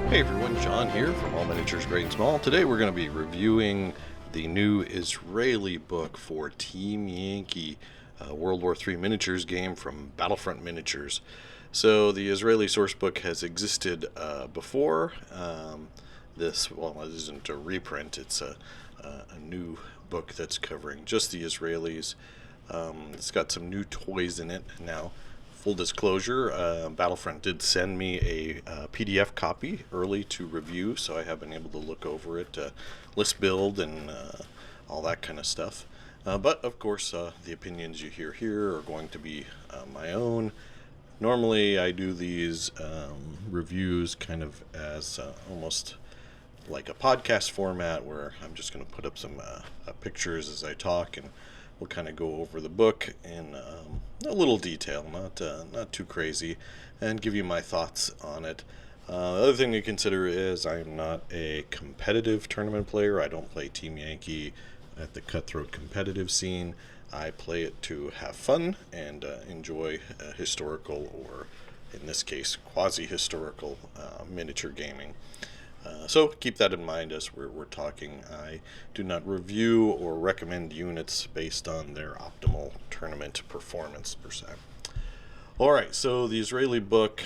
Hey everyone, John here from All Miniatures Great and Small. Today we're going to be reviewing the new Israeli book for Team Yankee World War III miniatures game from Battlefront Miniatures. So the Israeli source book has existed before. This isn't a reprint, it's a new book that's covering just the Israelis. It's got some new toys in it now. Full disclosure, Battlefront did send me a PDF copy early to review, so I have been able to look over it, list build, and all that kind of stuff. But, of course, the opinions you hear here are going to be my own. Normally, I do these reviews kind of as almost like a podcast format, where I'm just going to put up some pictures as I talk, and we'll kind of go over the book in a little detail, not too crazy, and give you my thoughts on it. The other thing to consider is I'm not a competitive tournament player. I don't play Team Yankee at the cutthroat competitive scene. I play it to have fun and enjoy historical, or in this case, quasi-historical miniature gaming. So keep that in mind as we're talking. I do not review or recommend units based on their optimal tournament performance per se. Alright, so the Israeli book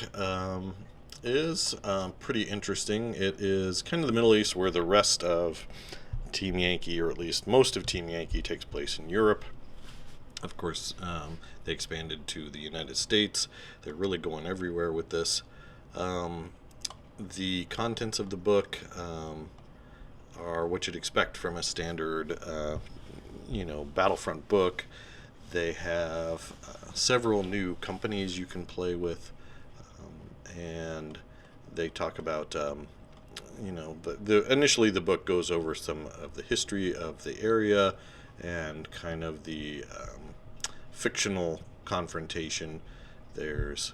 is pretty interesting. It is kind of the Middle East, where the rest of Team Yankee, or at least most of Team Yankee, takes place in Europe. Of course, they expanded to the United States. They're really going everywhere with this. The contents of the book are what you'd expect from a standard, Battlefront book. They have several new companies you can play with, and they talk about, initially the book goes over some of the history of the area and kind of the fictional confrontation. There's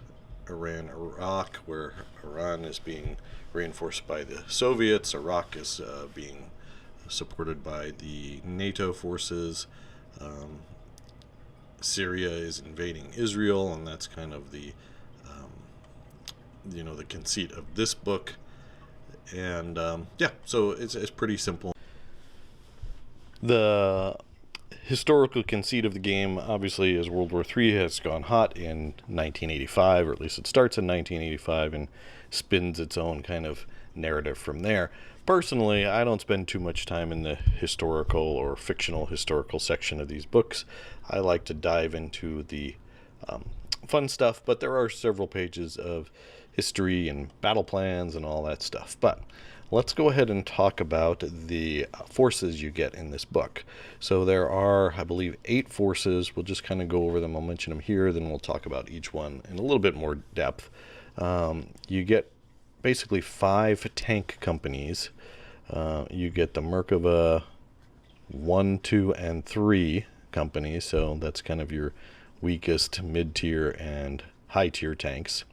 Iran, Iraq, where Iran is being reinforced by the Soviets. Iraq is being supported by the NATO forces. Syria is invading Israel, and that's kind of the the conceit of this book. And so it's pretty simple. The historical conceit of the game, obviously, is World War III has gone hot in 1985, or at least it starts in 1985 and spins its own kind of narrative from there. Personally, I don't spend too much time in the historical or fictional historical section of these books. I like to dive into the fun stuff, but there are several pages of history and battle plans and all that stuff. But let's go ahead and talk about the forces you get in this book. So there are, I believe, 8 forces. We'll just kind of go over them. I'll mention them here, then we'll talk about each one in a little bit more depth. You get basically 5 tank companies. You get the Merkava 1, 2, and 3 companies. So that's kind of your weakest, mid-tier, and high-tier tanks.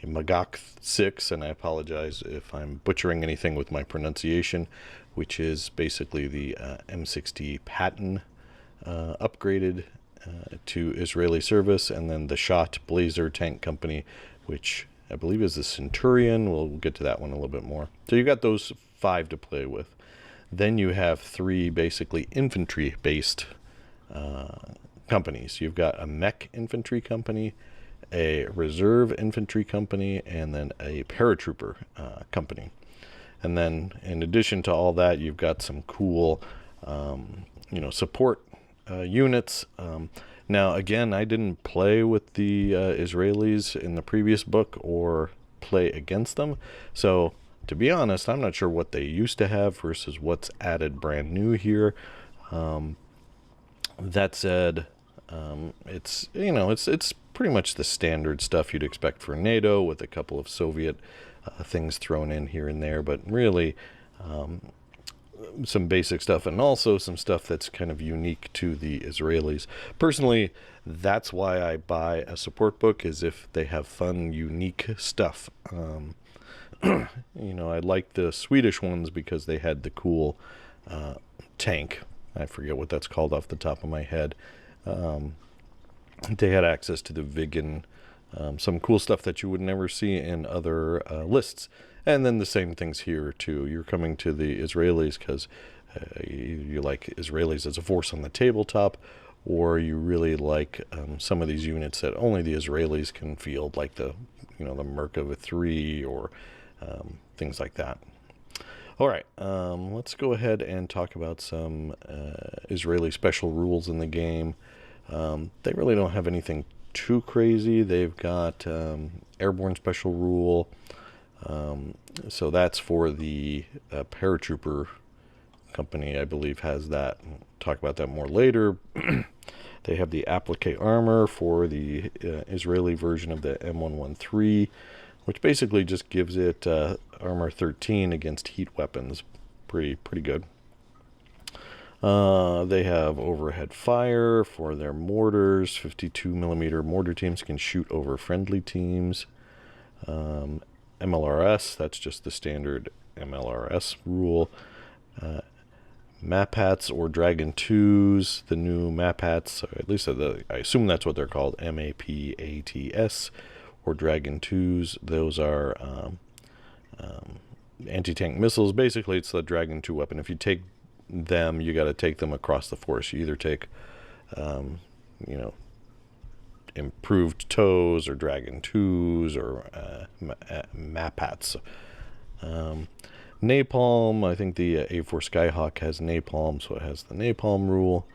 A Magach 6, and I apologize if I'm butchering anything with my pronunciation, which is basically the M60 Patton upgraded to Israeli service, and then the Sho't Blazer tank company, which I believe is the Centurion. We'll get to that one a little bit more. So you got those 5 to play with. Then you have 3 basically infantry-based companies. You've got a Mech infantry company, a reserve infantry company, and then a paratrooper company. And then in addition to all that, you've got some cool support units. Now again, I didn't play with the Israelis in the previous book or play against them, so to be honest, I'm not sure what they used to have versus what's added brand new here. That said, it's pretty much the standard stuff you'd expect for NATO, with a couple of Soviet things thrown in here and there, but really some basic stuff, and also some stuff that's kind of unique to the Israelis. Personally, that's why I buy a support book, is if they have fun, unique stuff. I like the Swedish ones because they had the cool tank. I forget what that's called off the top of my head. They had access to the Viggen, some cool stuff that you would never see in other lists. And then the same things here too. You're coming to the Israelis because you like Israelis as a force on the tabletop, or you really like some of these units that only the Israelis can field, like the Merkava 3 or things like that. All right, let's go ahead and talk about some Israeli special rules in the game. They really don't have anything too crazy. They've got airborne special rule. So that's for the paratrooper company, I believe, has that. We'll talk about that more later. They have the applique armor for the Israeli version of the M113, which basically just gives it armor 13 against heat weapons. Pretty good. They have overhead fire for their mortars. 52mm mortar teams can shoot over friendly teams. MLRS, that's just the standard MLRS rule. Map hats or Dragon 2s, the new map hats, at least I assume that's what they're called, MAPATS, or Dragon 2s. Those are anti-tank missiles. Basically, it's the Dragon 2 weapon. If you take them, you got to take them across the force. You either take, improved toes or Dragon 2s or map hats. Napalm, I think the A4 Skyhawk has napalm, so it has the napalm rule.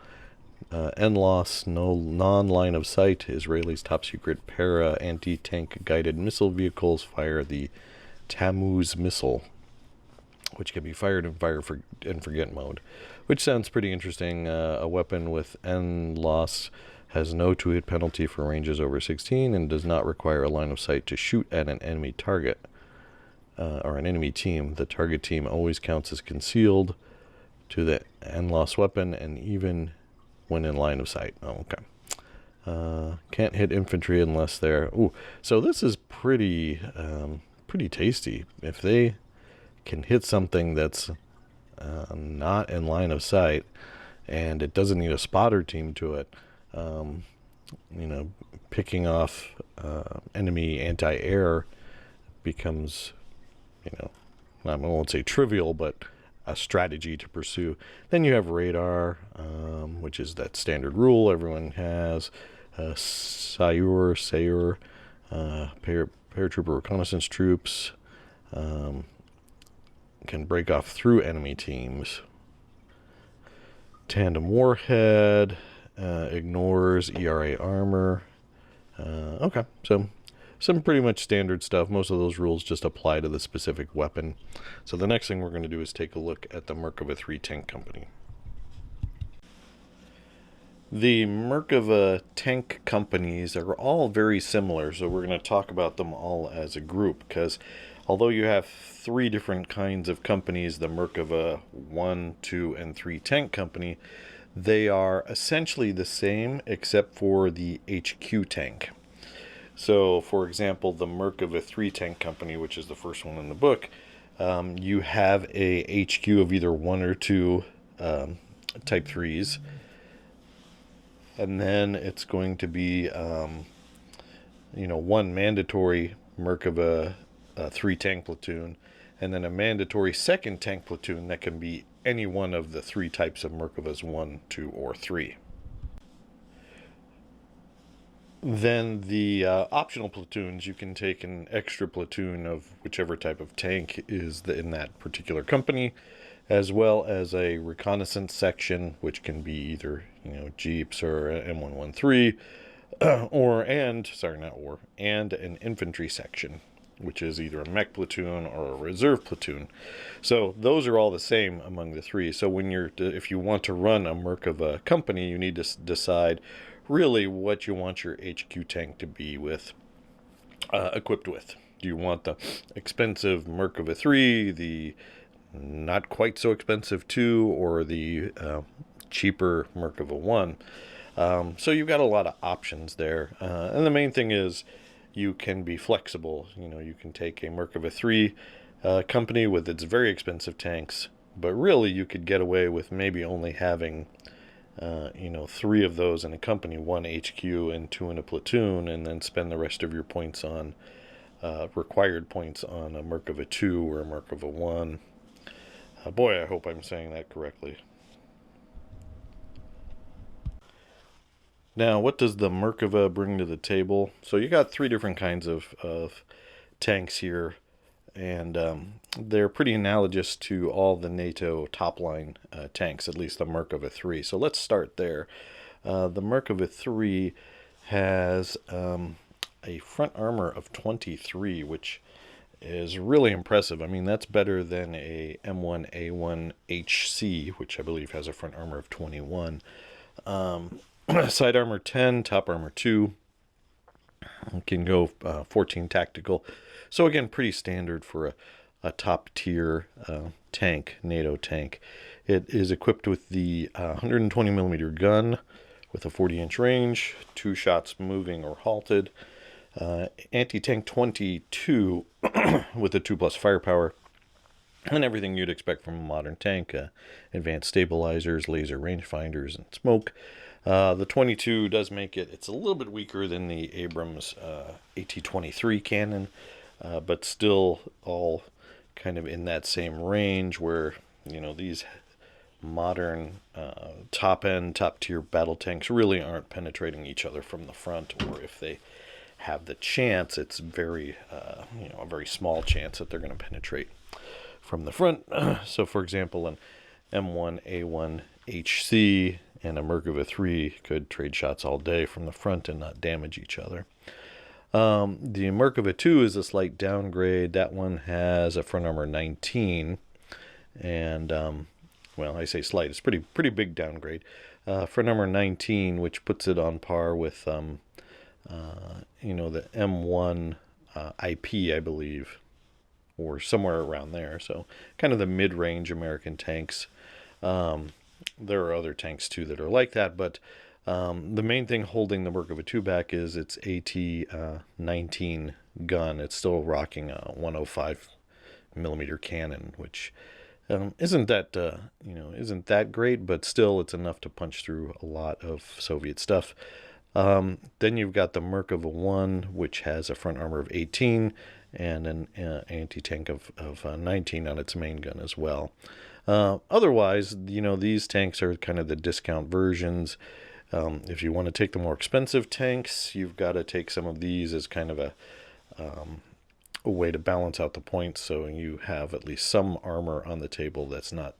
NLOS, no non-line of sight. Israelis' top secret Pereh anti-tank guided missile vehicles fire the Tammuz missile, which can be fired in fire and forget mode, which sounds pretty interesting. A weapon with NLOS has no 2-hit penalty for ranges over 16 and does not require a line of sight to shoot at an enemy target. Or an enemy team. The target team always counts as concealed to the NLOS weapon, and even when in line of sight. Oh, okay. Can't hit infantry unless they're... Ooh, so this is pretty tasty. If they can hit something that's not in line of sight, and it doesn't need a spotter team to it, picking off enemy anti-air becomes... I won't say trivial, but a strategy to pursue. Then you have radar, which is that standard rule everyone has. Sayur, paratrooper reconnaissance troops can break off through enemy teams. Tandem warhead ignores ERA armor. Okay, so some pretty much standard stuff. Most of those rules just apply to the specific weapon. So the next thing we're going to do is take a look at the Merkava 3 tank company. The Merkava tank companies are all very similar, so we're going to talk about them all as a group, because although you have 3 different kinds of companies, the Merkava 1, 2, and 3 tank company, they are essentially the same except for the HQ tank. So, for example, the Merkava 3 tank company, which is the first one in the book, you have a HQ of either 1 or 2 Type 3s. And then it's going to be, one mandatory Merkava 3 tank platoon, and then a mandatory second tank platoon that can be any one of the 3 types of Merkavas, 1, 2, or 3. Then the optional platoons, you can take an extra platoon of whichever type of tank is in that particular company, as well as a reconnaissance section, which can be either jeeps or M113, and an infantry section, which is either a mech platoon or a reserve platoon. So those are all the same among the 3. So if you want to run a Merkava company, you need to decide really what you want your HQ tank to be equipped with. Do you want the expensive Merkava 3, the not quite so expensive 2, or the cheaper Merkava 1? So you've got a lot of options there. And the main thing is you can be flexible. You can take a Merkava 3 company with its very expensive tanks, but really you could get away with maybe only having 3 of those in a company, 1 HQ and 2 in a platoon, and then spend the rest of your points on required points on a Merkava 2 or a Merkava 1. Boy, I hope I'm saying that correctly. Now, what does the Merkava bring to the table? So you got three different kinds of tanks here, and they're pretty analogous to all the NATO top-line tanks, at least the Merkava 3. So let's start there. The Merkava 3 has a front armor of 23, which is really impressive. I mean, that's better than a M1A1 HC, which I believe has a front armor of 21. Side armor 10, top armor 2. Can go 14 tactical. So again, pretty standard for a top tier tank, NATO tank. It is equipped with the 120 millimeter gun with a 40-inch range, 2 shots moving or halted. Anti-tank 22 with a 2+ firepower, and everything you'd expect from a modern tank. Advanced stabilizers, laser rangefinders, and smoke. The 22 does make it, it's a little bit weaker than the Abrams AT-23 cannon, but still all kind of in that same range where, you know, these modern top-end, top-tier battle tanks really aren't penetrating each other from the front, or if they have the chance, it's very, a very small chance that they're going to penetrate from the front. So, for example, an M1A1 HC and a Merkava 3 could trade shots all day from the front and not damage each other. The Merkava 2 is a slight downgrade. That one has a front armor 19, and well, I say slight, it's pretty big downgrade. Front armor 19, which puts it on par with the M1 IP, I believe, or somewhere around there. So kind of the mid-range American tanks. There are other tanks too that are like that, but the main thing holding the Merkava 2 back is its AT-19 gun. It's still rocking a 105 millimeter cannon, which isn't that great, but still it's enough to punch through a lot of Soviet stuff. Then you've got the Merkava 1, which has a front armor of 18 and an anti-tank of 19 on its main gun as well. Otherwise, these tanks are kind of the discount versions. If you want to take the more expensive tanks, you've got to take some of these as kind of a way to balance out the points, so you have at least some armor on the table that's not,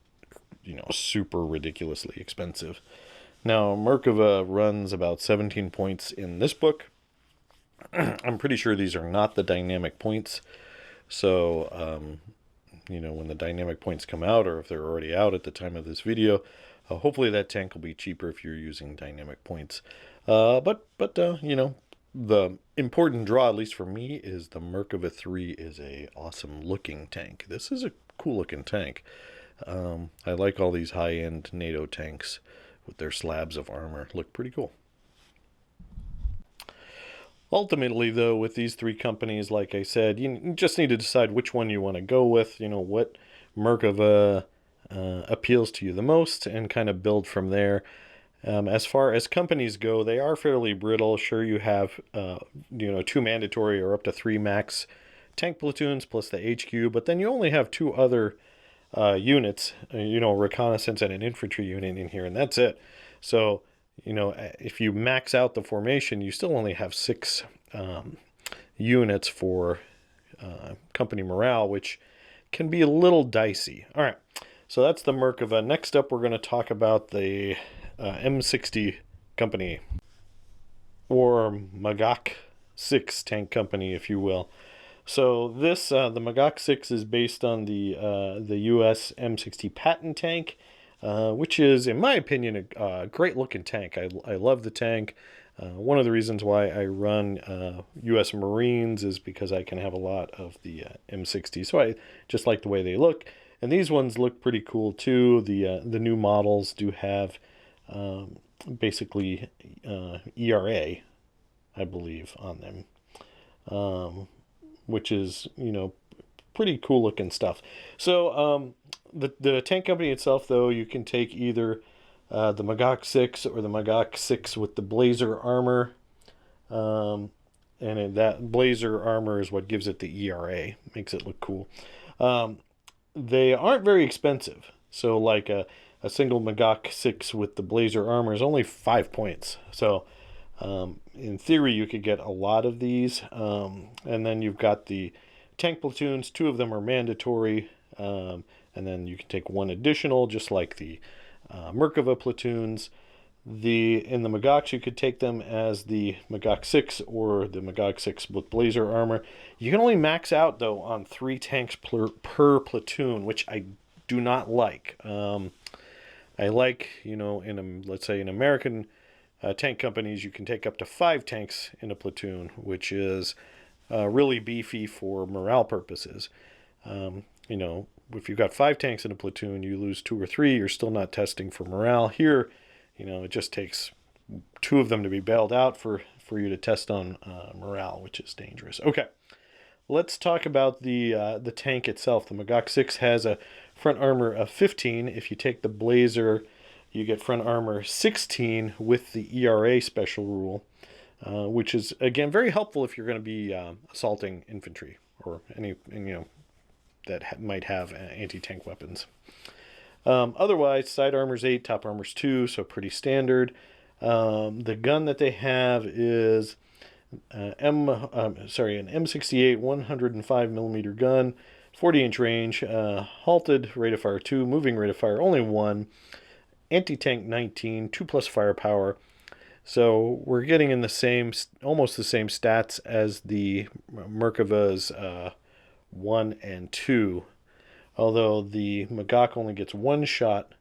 super ridiculously expensive. Now, Merkava runs about 17 points in this book. I'm pretty sure these are not the dynamic points. So, when the dynamic points come out, or if they're already out at the time of this video, hopefully that tank will be cheaper if you're using dynamic points. But the important draw, at least for me, is the Merkava 3 is a awesome looking tank. This is a cool looking tank. I like all these high-end NATO tanks with their slabs of armor. Look pretty cool. Ultimately, though, with these three companies, like I said, you just need to decide which one you want to go with, what Merkava appeals to you the most, and kind of build from there. As far as companies go, they are fairly brittle. Sure, you have, 2 mandatory or up to 3 max tank platoons plus the HQ, but then you only have 2 other units, reconnaissance and an infantry unit in here, and that's it. So, if you max out the formation, you still only have 6 units for company morale, which can be a little dicey. All right, so that's the Merkava. Next up, we're going to talk about the M60 company, or Magach 6 tank company, if you will. So this, the Magach 6 is based on the US M60 Patton tank, which is, in my opinion, a great-looking tank. I love the tank. One of the reasons why I run U.S. Marines is because I can have a lot of the M60. So I just like the way they look. And these ones look pretty cool, too. The new models do have basically ERA, I believe, on them, which is, pretty cool-looking stuff. So the tank company itself, though, you can take either the Magach 6 or the Magach 6 with the blazer armor. that blazer armor is what gives it the ERA, makes it look cool. They aren't very expensive. So like a single Magach 6 with the blazer armor is only 5 points. So in theory, you could get a lot of these. And then you've got the tank platoons. 2 of them are mandatory. And then you can take 1 additional, just like the Merkava platoons. In the Magach, you could take them as the Magach 6 or the Magach 6 with blazer armor. You can only max out, though, on 3 tanks per platoon, which I do not like. I like, let's say in American tank companies, you can take up to 5 tanks in a platoon, which is really beefy for morale purposes. If you've got 5 tanks in a platoon, you lose 2 or 3, you're still not testing for morale. Here, it just takes 2 of them to be bailed out for you to test on morale, which is dangerous. Okay, let's talk about the tank itself. The Magach 6 has a front armor of 15. If you take the blazer, you get front armor 16 with the ERA special rule, which is, again, very helpful if you're going to be assaulting infantry or any that might have anti-tank weapons. Otherwise, side armor's 8, top armor's 2, so pretty standard. The gun that they have is an M68 105 millimeter gun, 40-inch range, halted rate of fire 2, moving rate of fire only 1, anti-tank 19, 2+ firepower. So we're getting in almost the same stats as the Merkava's 1 and 2. Although the Magach only gets 1 shot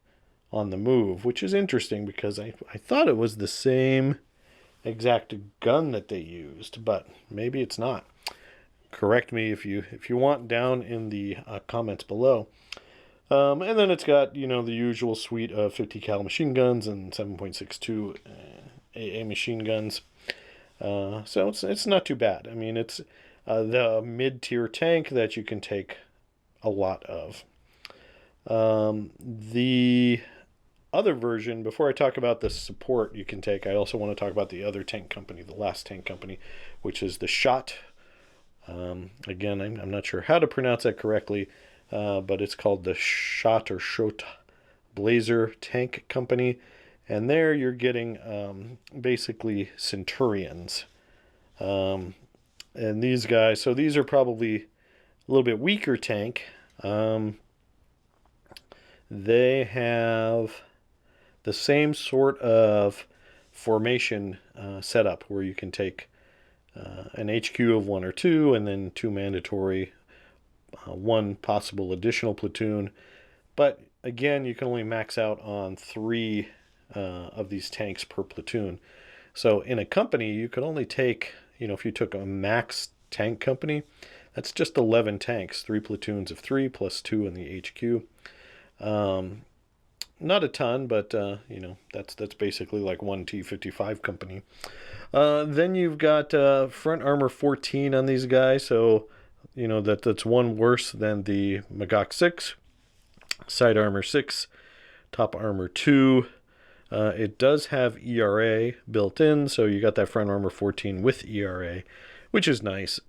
on the move, which is interesting because I thought it was the same exact gun that they used, but maybe it's not. Correct me if you want down in the comments below. And then it's got the usual suite of 50 cal machine guns and 7.62 AA machine guns. So it's not too bad. I mean, it's the mid-tier tank that you can take a lot of. The other version, before I talk about the support you can take, I also want to talk about the other tank company, the last tank company, which is the Sho't. Again, I'm not sure how to pronounce that correctly, but it's called the Sho't or Sho't Blazer Tank Company. And there you're getting basically Centurions. And these guys, so these are probably a little bit weaker tank. They have the same sort of formation setup where you can take an HQ of 1 or 2 and then 2 mandatory, 1 possible additional platoon. But again, you can only max out on 3 of these tanks per platoon. So in a company, you could only take, if you took a max tank company, that's just 11 tanks, 3 platoons of 3 plus 2 in the HQ. Not a ton, but that's basically like 1 T-55 company. Then you've got front armor 14 on these guys, so that's 1 worse than the Magach 6. Side armor 6, top armor 2. It does have ERA built in, so you got that front armor 14 with ERA, which is nice.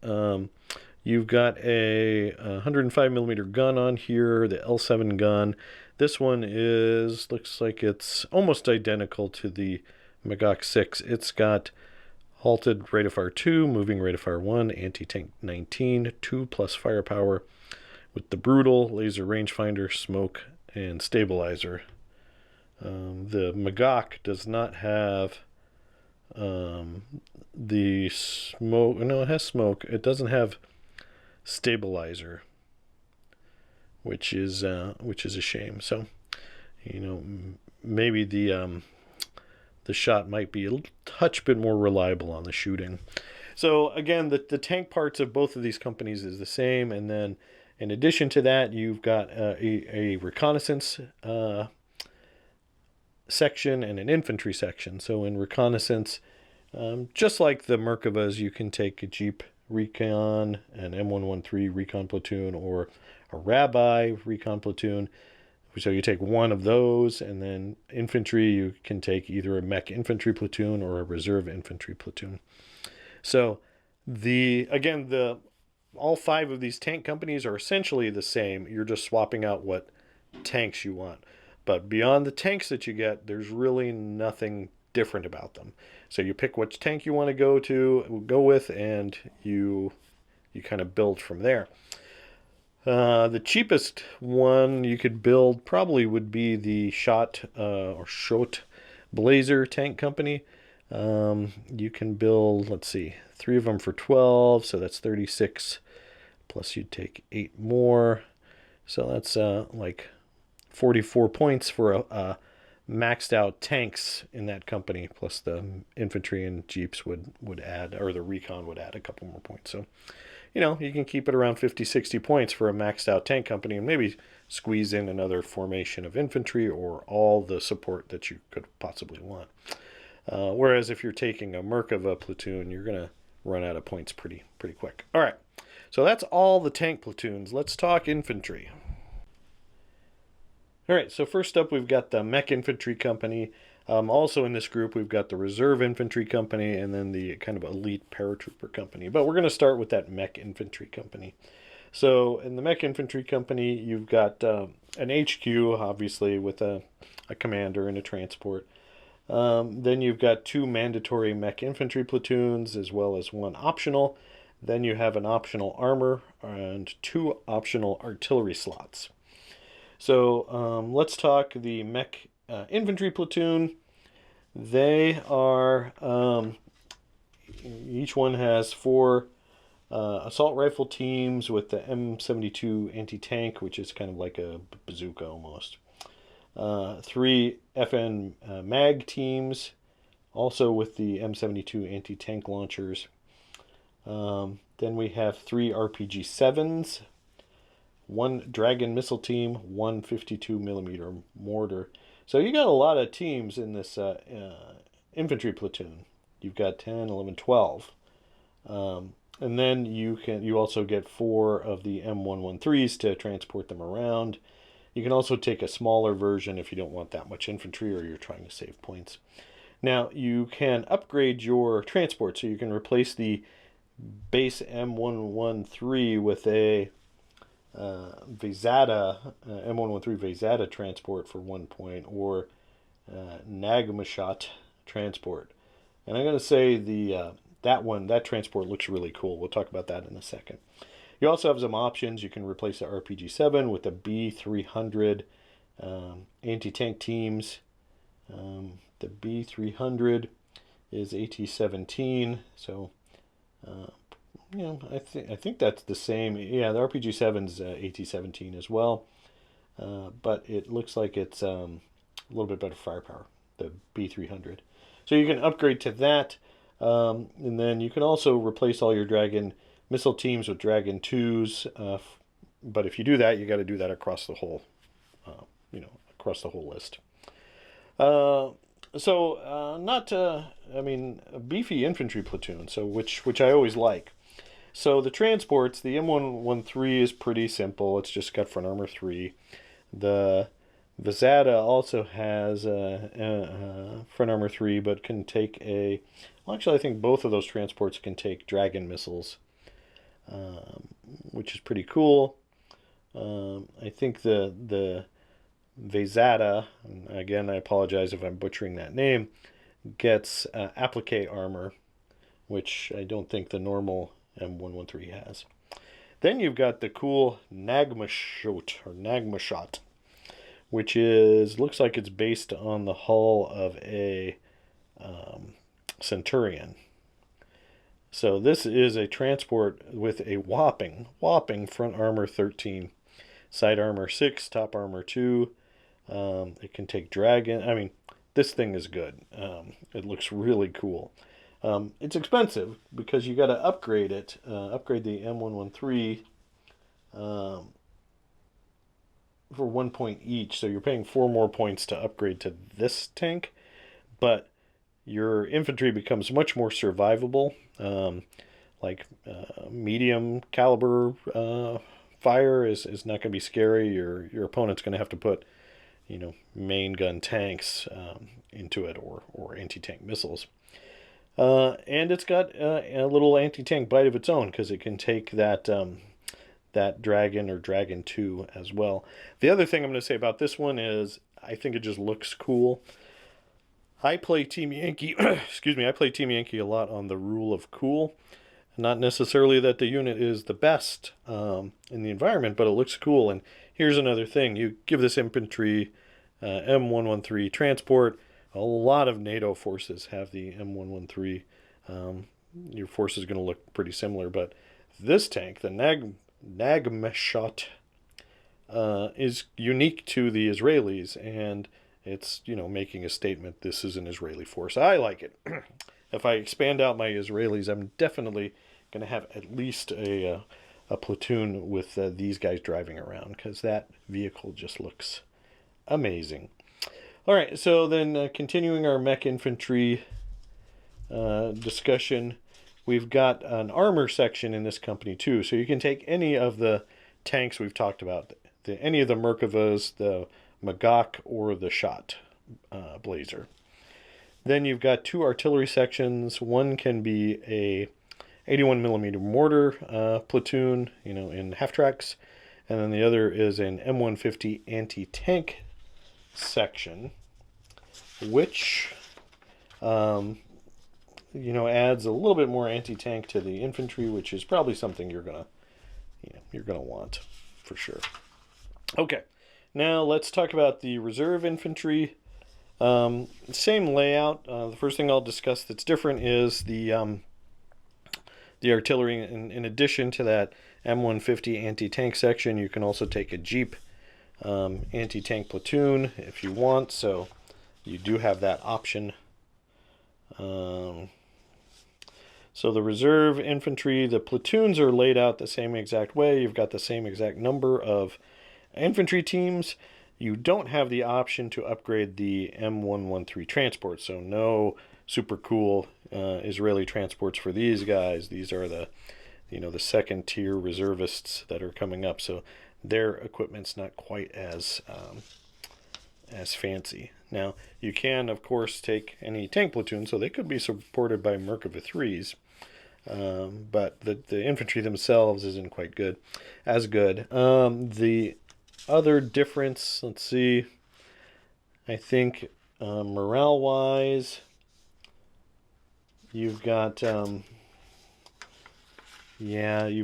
You've got a 105 millimeter gun on here, the L7 gun. This one looks like it's almost identical to the Magach 6. It's got halted rate of fire 2, moving rate of fire 1, anti-tank 19, 2+ firepower with the brutal, laser rangefinder, smoke, and stabilizer. The Magach does not have the smoke. No, it has smoke. It doesn't have stabilizer, which is a shame. So, maybe the Sho't might be a touch bit more reliable on the shooting. So again, the tank parts of both of these companies is the same, and then in addition to that, you've got a reconnaissance section and an infantry section. So in reconnaissance, just like the Merkavas, you can take a Jeep Recon, an M113 Recon platoon, or a Rabbi Recon platoon. So you take 1 of those, and then infantry, you can take either a Mech infantry platoon or a reserve infantry platoon. So All five of these tank companies are essentially the same. You're just swapping out what tanks you want. But beyond the tanks that you get, there's really nothing different about them. So you pick which tank you want to go with, and you kind of build from there. The cheapest one you could build probably would be the Sho't Blazer Tank Company. You can build, let's see, 3 of them for 12, so that's 36. Plus you'd take 8 more, so that's like 44 points for a maxed out tanks in that company. Plus the infantry and jeeps would add, or the recon would add a couple more points. So you can keep it around 50, 60 points for a maxed out tank company, and maybe squeeze in another formation of infantry or all the support that you could possibly want. Whereas if you're taking a Merkava platoon, you're going to run out of points pretty quick. All right, so that's all the tank platoons. Let's talk infantry. All right, so first up we've got the Mech Infantry Company. Also in this group we've got the Reserve Infantry Company and then the kind of elite paratrooper company. But we're going to start with that Mech Infantry Company. So in the Mech Infantry Company you've got an HQ, obviously, with a commander and a transport. Then you've got 2 mandatory Mech Infantry platoons as well as 1 optional. Then you have an optional armor and 2 optional artillery slots. So let's talk the Mech Infantry platoon. They are, each one has 4 assault rifle teams with the M72 anti-tank, which is kind of like a bazooka almost. 3 FN mag teams, also with the M72 anti-tank launchers. Then we have 3 RPG-7s, 1 Dragon missile team, 1 52mm mortar. So you got a lot of teams in this infantry platoon. You've got 10, 11, 12. And then you also get 4 of the M113s to transport them around. You can also take a smaller version if you don't want that much infantry or you're trying to save points. Now you can upgrade your transport, so you can replace the base M113 with a M113 Vezada transport for 1 point, or Nagmashot transport. And I'm going to say that transport looks really cool. We'll talk about that in a second. You also have some options. You can replace the RPG-7 with the B300 anti-tank teams. The B300 is AT-17, so I think that's the same. Yeah, the RPG-7's AT-17 as well, but it looks like it's a little bit better firepower, the B300. So you can upgrade to that, and then you can also replace all your Dragon missile teams with Dragon 2s. But if you do that, you got to do that across the whole, list. A beefy infantry platoon, so which I always like. So the transports, the M113 is pretty simple. It's just got front armor 3. The Vezada also has front armor 3, but can take actually I think both of those transports can take Dragon missiles, which is pretty cool. I think the Vezada, again I apologize if I'm butchering that name, gets applique armor, which I don't think the normal M113 has. Then you've got the cool Nagmashot, which looks like it's based on the hull of a Centurion. So this is a transport with a whopping front armor 13, side armor 6, top armor 2. It can take Dragon. This thing is good. It looks really cool. It's expensive because you got to upgrade it. Upgrade the M113 for 1 point each. So you're paying 4 more points to upgrade to this tank, but your infantry becomes much more survivable. Medium caliber fire is not going to be scary. Your opponent's going to have to put main gun tanks into it, or anti-tank missiles. And it's got a little anti-tank bite of its own because it can take that dragon or dragon 2 as well. The other thing I'm going to say about this one is I think it just looks cool. I play Team Yankee. Excuse me. I play Team Yankee a lot on the rule of cool. Not necessarily that the unit is the best in the environment, but it looks cool. And here's another thing: you give this infantry M113 transport. A lot of NATO forces have the M113. Your force is going to look pretty similar, but this tank, the Sho't, is unique to the Israelis, and it's making a statement. This is an Israeli force. I like it. If I expand out my Israelis, I'm definitely going to have at least a platoon with these guys driving around because that vehicle just looks amazing. All right, so then continuing our mech infantry discussion, we've got an armor section in this company too. So you can take any of the tanks we've talked about, any of the Merkavas, the Magach, or the Sho't Blazer. Then you've got two artillery sections. One can be a 81 millimeter mortar platoon, in half tracks, and then the other is an M150 anti-tank section, which adds a little bit more anti-tank to the infantry, which is probably something you're gonna want for sure. Okay, now let's talk about the reserve infantry. Same layout. The first thing I'll discuss that's different is the artillery. In addition to that M150 anti-tank section, you can also take a Jeep anti-tank platoon if you want, so you do have that option. So the reserve infantry, the platoons are laid out the same exact way. You've got the same exact number of infantry teams. You don't have the option to upgrade the M113 transport, so no super cool Israeli transports for these guys. These are the second tier reservists that are coming up, so their equipment's not quite as fancy. Now, you can, of course, take any tank platoon, so they could be supported by Merkava 3s, but the infantry themselves isn't quite as good. The other difference, let's see, I think morale-wise, you've got you've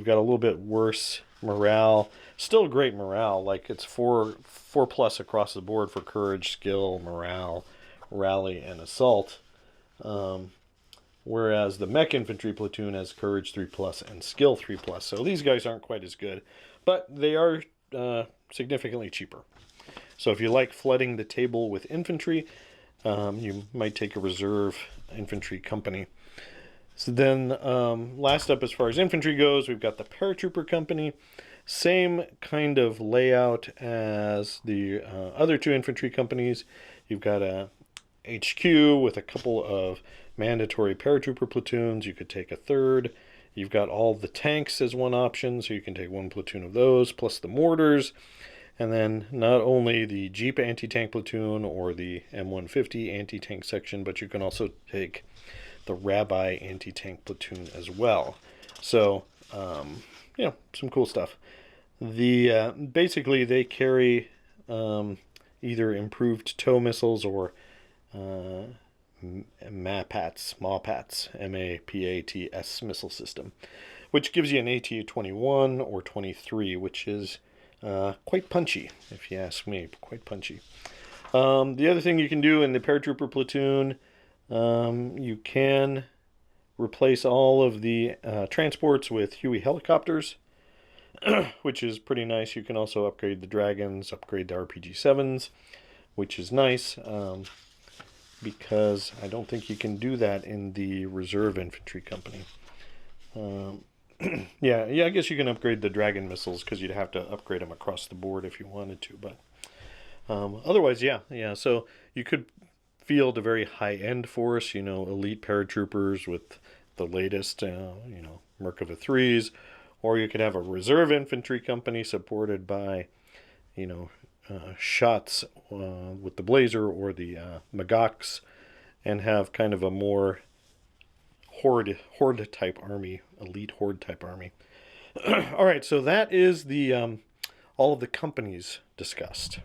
got a little bit worse morale. Still great morale, like it's 4+ across the board for courage, skill, morale, rally, and assault. Whereas the mech infantry platoon has courage 3+ and skill 3+. So these guys aren't quite as good, but they are significantly cheaper. So if you like flooding the table with infantry, you might take a reserve infantry company. So then last up as far as infantry goes, we've got the paratrooper company. Same kind of layout as the other two infantry companies. You've got a HQ with a couple of mandatory paratrooper platoons. You could take a third. You've got all the tanks as one option, so you can take one platoon of those, plus the mortars. And then not only the Jeep anti-tank platoon or the M150 anti-tank section, but you can also take the Rabbi anti-tank platoon as well. So, some cool stuff. Basically they carry either improved tow missiles or MAPATS, M-A-P-A-T-S missile system, which gives you an AT-21 or 23, which is quite punchy, if you ask me, quite punchy. The other thing you can do in the paratrooper platoon, you can replace all of the transports with Huey helicopters, which is pretty nice. You can also upgrade the Dragons, upgrade the RPG-7s, which is nice, because I don't think you can do that in the reserve infantry company. Yeah, I guess you can upgrade the Dragon missiles because you'd have to upgrade them across the board if you wanted to, but otherwise, yeah. So you could field a very high-end force, elite paratroopers with the latest, Merkava 3s, or you could have a reserve infantry company supported by, Shots with the Blazer or the Magachs, and have kind of a more horde type army, elite horde type army. All right, so that is the all of the companies discussed.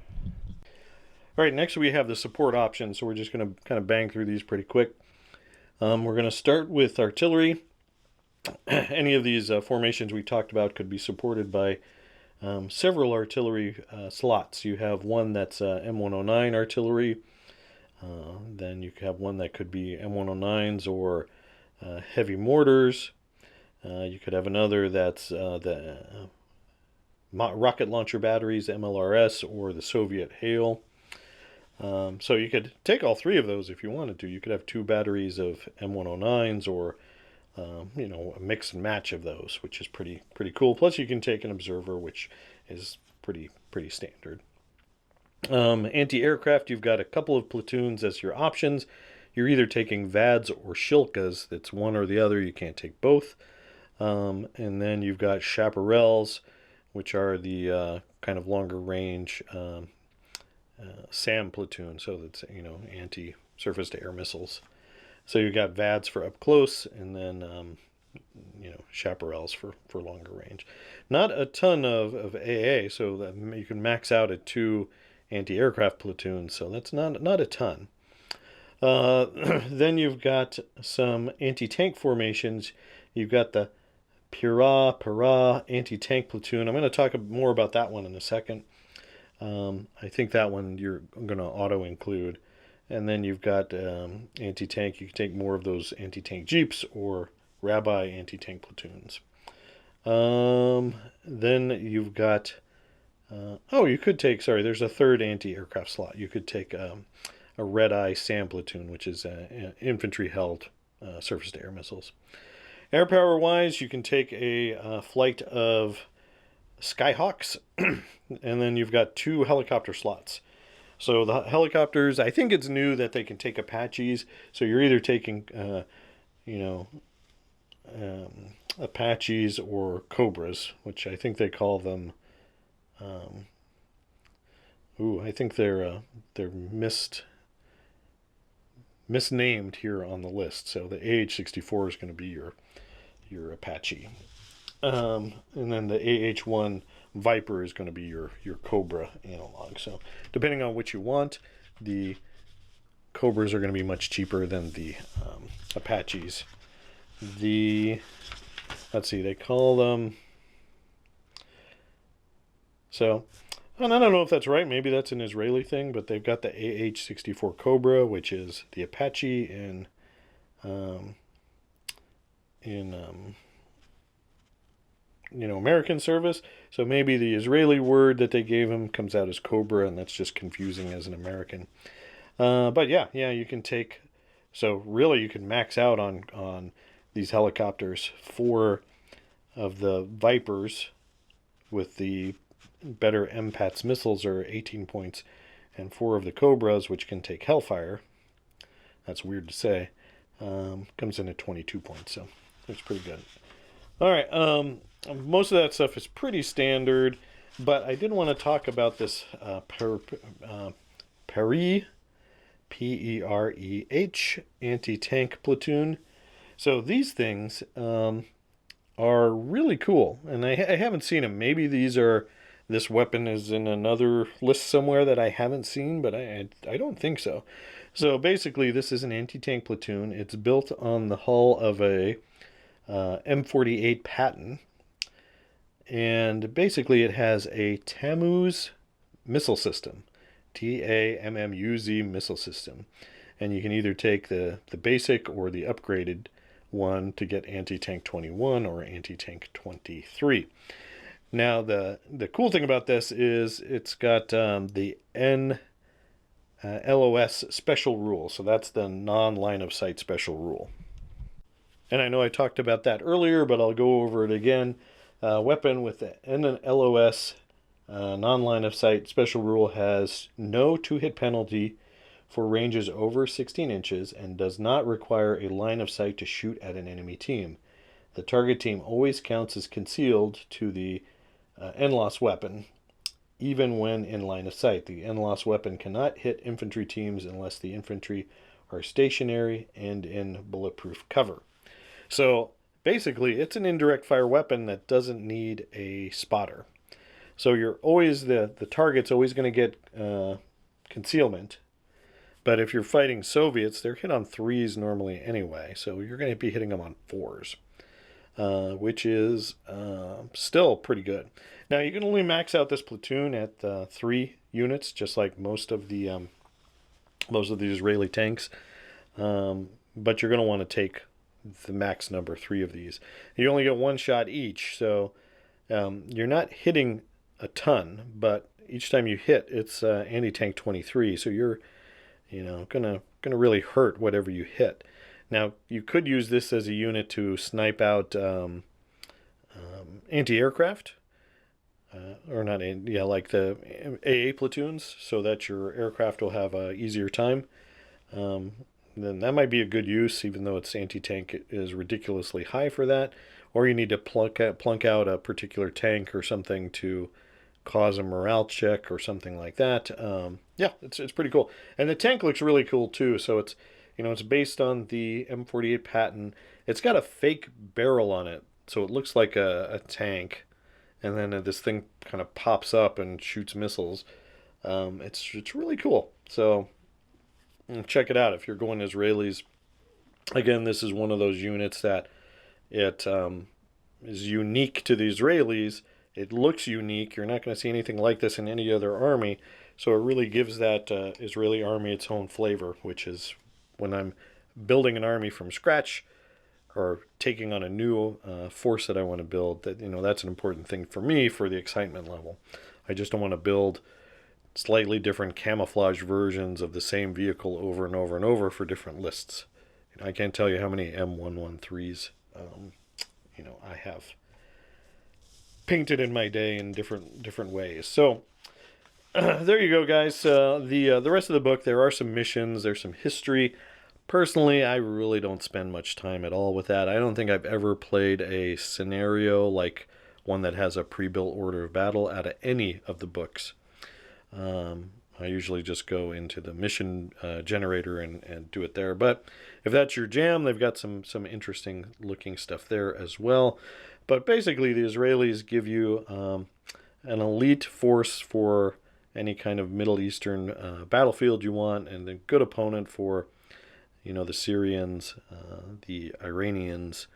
All right, next we have the support options, so we're just going to kind of bang through these pretty quick. We're going to start with artillery. Any of these formations we talked about could be supported by several artillery slots. You have one that's M109 artillery. Then you have one that could be M109s or heavy mortars. You could have another that's the rocket launcher batteries, MLRS, or the Soviet Hail. So you could take all three of those if you wanted to. You could have 2 batteries of M109s or a mix and match of those, which is pretty cool. Plus you can take an observer, which is pretty standard. Anti-aircraft, you've got a couple of platoons as your options. You're either taking VADs or Shilkas. It's one or the other. You can't take both. And then you've got chaparrals, which are the kind of longer range SAM platoon, so that's anti-surface to air missiles. So you've got VADs for up close, and then chaparrals for longer range. Not a ton of AA, so that you can max out at 2 anti-aircraft platoons, so that's not a ton. Then you've got some anti-tank formations. You've got the Pereh anti-tank platoon. I'm going to talk more about that one in a second. I think that one you're going to auto-include. And then you've got anti-tank. You can take more of those anti-tank jeeps or Rabbi anti-tank platoons. Then you've got... you could take... Sorry, there's a third anti-aircraft slot. You could take a red-eye SAM platoon, which is infantry-held surface-to-air missiles. Air power-wise, you can take a flight of Skyhawks, and then you've got 2 helicopter slots. So the helicopters, I think it's new that they can take Apaches. So you're either taking, Apaches or Cobras, which I think they call them. I think they're misnamed here on the list. So the AH-64 is going to be your Apache. And then the AH-1 Viper is going to be your Cobra analog. So depending on what you want, the Cobras are going to be much cheaper than the Apaches. Let's see, they call them... So, and I don't know if that's right. Maybe that's an Israeli thing, but they've got the AH-64 Cobra, which is the Apache in American service. So maybe the Israeli word that they gave him comes out as Cobra, and that's just confusing as an American. But yeah, you can take... So really, you can max out on these helicopters. 4 of the Vipers with the better MPATS missiles are 18 points, and 4 of the Cobras, which can take Hellfire, that's weird to say, comes in at 22 points. So it's pretty good. All right, most of that stuff is pretty standard, but I did want to talk about this Pereh, P-E-R-E-H, anti-tank platoon. So these things are really cool, and I haven't seen them. Maybe this weapon is in another list somewhere that I haven't seen, but I don't think so. So basically, this is an anti-tank platoon. It's built on the hull of a M48 Patton, and basically it has a Tammuz missile system, T-A-M-M-U-Z missile system, and you can either take the basic or the upgraded one to get anti-tank 21 or anti-tank 23. Now the cool thing about this is it's got the LOS special rule, so that's the non-line of sight special rule. And I know I talked about that earlier, but I'll go over it again. Weapon with the NLOS non-line of sight special rule has no 2-hit penalty for ranges over 16 inches and does not require a line of sight to shoot at an enemy team. The target team always counts as concealed to the NLOS weapon, even when in line of sight. The NLOS weapon cannot hit infantry teams unless the infantry are stationary and in bulletproof cover. So basically, it's an indirect fire weapon that doesn't need a spotter. So you're always the target's always going to get concealment. But if you're fighting Soviets, they're hit on threes normally anyway. So you're going to be hitting them on fours, which is still pretty good. Now you can only max out this platoon at 3 units, just like most of the Israeli tanks. But you're going to want to take the max number 3 of these. You only get 1 shot each, so you're not hitting a ton, but each time you hit, it's anti-tank 23, so you're gonna really hurt whatever you hit. Now you could use this as a unit to snipe out anti-aircraft, or not, like the AA platoons, so that your aircraft will have a easier time. Then that might be a good use, even though its anti-tank is ridiculously high for that. Or you need to plunk out a particular tank or something to cause a morale check or something like that. Yeah, it's pretty cool, and the tank looks really cool too. So it's it's based on the M48 patent. It's got a fake barrel on it, so it looks like a tank, and then this thing kind of pops up and shoots missiles. It's really cool. So check it out if you're going Israelis. Again, this is one of those units that it is unique to the Israelis. It looks unique. You're not going to see anything like this in any other army. So it really gives that Israeli army its own flavor, which is when I'm building an army from scratch or taking on a new force that I want to build, that's an important thing for me for the excitement level. I just don't want to build slightly different camouflage versions of the same vehicle over and over and over for different lists. I can't tell you how many M113s I have painted in my day in different ways. So there you go, guys. The rest of the book, there are some missions, there's some history. Personally, I really don't spend much time at all with that. I don't think I've ever played a scenario like one that has a pre-built order of battle out of any of the books. I usually just go into the mission generator and do it there. But if that's your jam, they've got some interesting looking stuff there as well. But basically, the Israelis give you an elite force for any kind of Middle Eastern battlefield you want, and a good opponent for the Syrians, the Iranians,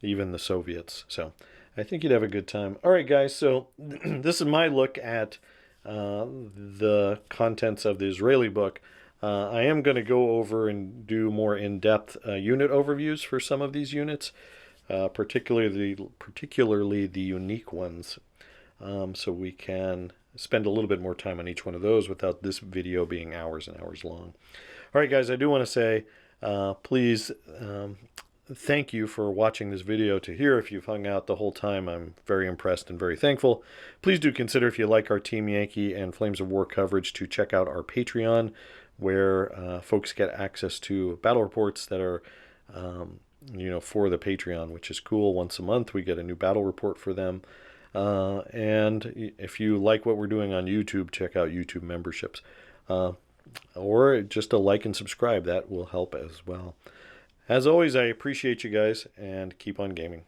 even the Soviets. So I think you'd have a good time. All right, guys. So this is my look at the contents of the Israeli book. I am going to go over and do more in-depth unit overviews for some of these units, particularly the unique ones, so we can spend a little bit more time on each one of those without this video being hours and hours long. All right, guys, I do want to say, please, thank you for watching this video to here. If you've hung out the whole time, I'm very impressed and very thankful. Please do consider, if you like our Team Yankee and Flames of War coverage, to check out our Patreon, where folks get access to battle reports that are, for the Patreon, which is cool. Once a month, we get a new battle report for them. And if you like what we're doing on YouTube, check out YouTube memberships. Or just a like and subscribe. That will help as well. As always, I appreciate you guys, and keep on gaming.